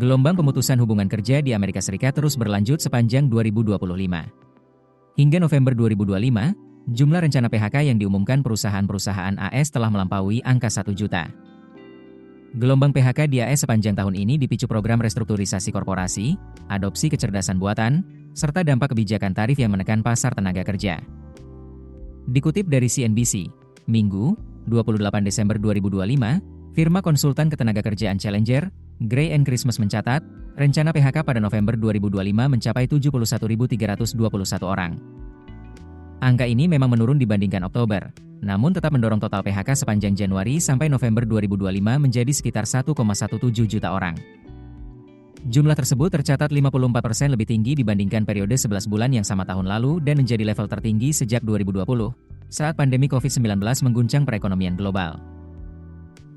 Gelombang pemutusan hubungan kerja di Amerika Serikat terus berlanjut sepanjang 2025. Hingga November 2025, jumlah rencana PHK yang diumumkan perusahaan-perusahaan AS telah melampaui angka 1 juta. Gelombang PHK di AS sepanjang tahun ini dipicu program restrukturisasi korporasi, adopsi kecerdasan buatan, serta dampak kebijakan tarif yang menekan pasar tenaga kerja. Dikutip dari CNBC, Minggu, 28 Desember 2025, firma konsultan ketenagakerjaan Challenger, Gray & Christmas mencatat, rencana PHK pada November 2025 mencapai 71.321 orang. Angka ini memang menurun dibandingkan Oktober, namun tetap mendorong total PHK sepanjang Januari sampai November 2025 menjadi sekitar 1,17 juta orang. Jumlah tersebut tercatat 54% lebih tinggi dibandingkan periode 11 bulan yang sama tahun lalu dan menjadi level tertinggi sejak 2020, saat pandemi COVID-19 mengguncang perekonomian global.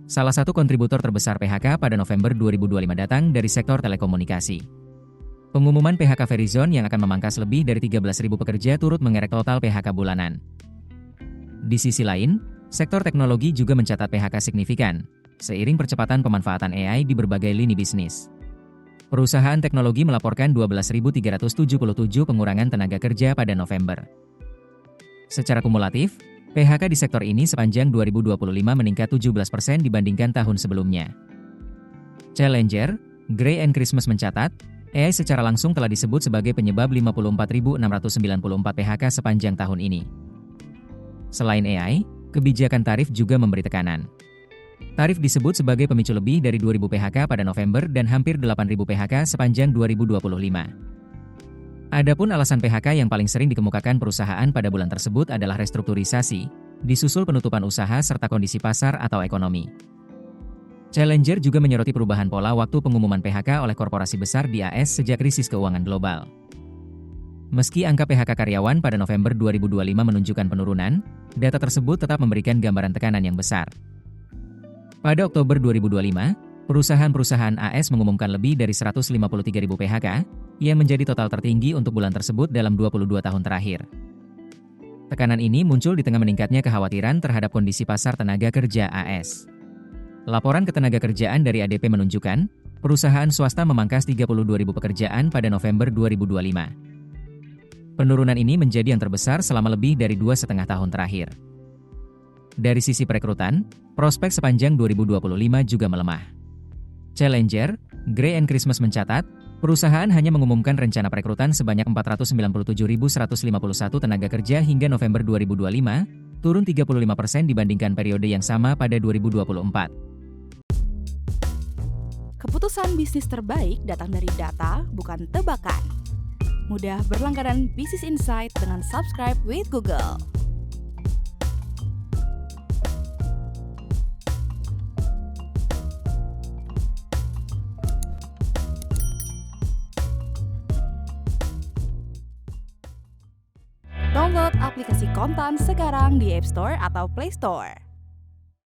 Salah satu kontributor terbesar PHK pada November 2025 datang dari sektor telekomunikasi. Pengumuman PHK Verizon yang akan memangkas lebih dari 13.000 pekerja turut mengerek total PHK bulanan. Di sisi lain, sektor teknologi juga mencatat PHK signifikan, seiring percepatan pemanfaatan AI di berbagai lini bisnis. Perusahaan teknologi melaporkan 12.377 pengurangan tenaga kerja pada November. Secara kumulatif, PHK di sektor ini sepanjang 2025 meningkat 17% dibandingkan tahun sebelumnya. Challenger, Gray & Christmas mencatat, AI secara langsung telah disebut sebagai penyebab 54.694 PHK sepanjang tahun ini. Selain AI, kebijakan tarif juga memberi tekanan. Tarif disebut sebagai pemicu lebih dari 2.000 PHK pada November dan hampir 8.000 PHK sepanjang 2025. Adapun alasan PHK yang paling sering dikemukakan perusahaan pada bulan tersebut adalah restrukturisasi, disusul penutupan usaha serta kondisi pasar atau ekonomi. Challenger juga menyoroti perubahan pola waktu pengumuman PHK oleh korporasi besar di AS sejak krisis keuangan global. Meski angka PHK karyawan pada November 2025 menunjukkan penurunan, data tersebut tetap memberikan gambaran tekanan yang besar. Pada Oktober 2025, perusahaan-perusahaan AS mengumumkan lebih dari 153.000 PHK, yang menjadi total tertinggi untuk bulan tersebut dalam 22 tahun terakhir. Tekanan ini muncul di tengah meningkatnya kekhawatiran terhadap kondisi pasar tenaga kerja AS. Laporan ketenagakerjaan dari ADP menunjukkan, perusahaan swasta memangkas 32.000 pekerjaan pada November 2025. Penurunan ini menjadi yang terbesar selama lebih dari 2,5 tahun terakhir. Dari sisi perekrutan, prospek sepanjang 2025 juga melemah. Challenger, Gray & Christmas mencatat, perusahaan hanya mengumumkan rencana perekrutan sebanyak 497.151 tenaga kerja hingga November 2025, turun 35% dibandingkan periode yang sama pada 2024. Keputusan bisnis terbaik datang dari data, bukan tebakan. Mudah berlangganan Business Insight dengan subscribe with Google. Download aplikasi Kontan sekarang di App Store atau Play Store.